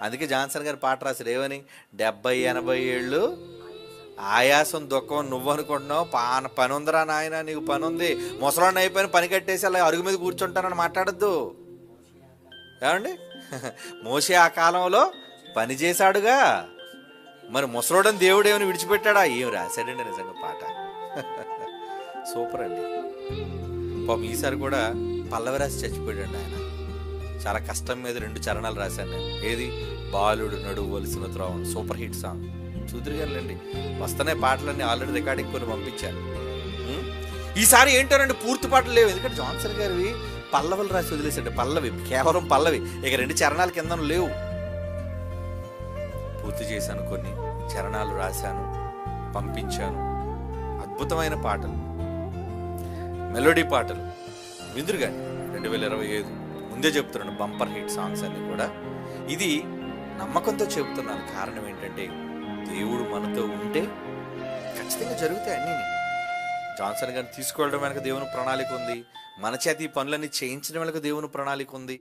అందుకే జాన్సన్ గారు పాట రాశారు ఏమని, 70-80 ఏళ్ళు ఆయాసం దుఃఖం నువ్వు అనుకుంటున్నావు, పని ఉందిరా నాయన, నీకు పని ఉంది, ముసలాన్ని అయిపోయిన పని కట్టేసి అలా అరుగు మీద కూర్చుంటానని మాట్లాడద్దు. ఏమండి, మోషే ఆ కాలంలో పని చేశాడుగా, మరి ముసలోడని దేవుడు ఏమైనా విడిచిపెట్టాడా? ఏం రాశాడండి నిజంగా పాట. సూపర్ అండి. పాపం ఈసారి కూడా పల్లవి రాసి చచ్చిపోయాడండి ఆయన. చాలా కష్టం మీద 2 చరణాలు రాశాను నేను. ఏది, బాలుడు నడువలసిన త్రోవను, సూపర్ హిట్ సాంగ్. చూదురుగానండి, వస్తున్నాయి పాటలన్నీ, ఆల్రెడీ రికార్డింగ్ కొన్ని పంపించాను. ఈసారి ఏంటోనండి పూర్తి పాటలు లేవు, ఎందుకంటే జాన్సన్ గారివి పల్లవులు రాసి వదిలేసాడు. పల్లవి, కేవలం పల్లవి, ఇక 2 చరణాల కింద లేవు. పూర్తి చేశాను, కొన్ని చరణాలు రాశాను, పంపించాను. అద్భుతమైన పాటలు, మెలోడీ పాటలు విందురుగాని 2025 ముందే చెప్తున్నాను, బంపర్ హిట్ సాంగ్స్ అన్ని కూడా. ఇది నమ్మకంతో చెబుతున్నాను. కారణం ఏంటంటే, దేవుడు మనతో ఉంటే ఖచ్చితంగా జరుగుతాయి అన్నీ. జాన్సన్ గారిని తీసుకెళ్ళడం వెనక దేవుని ప్రణాళిక ఉంది, మన చేతి ఈ పనులన్నీ చేయించడం వెనక దేవుని ప్రణాళిక ఉంది.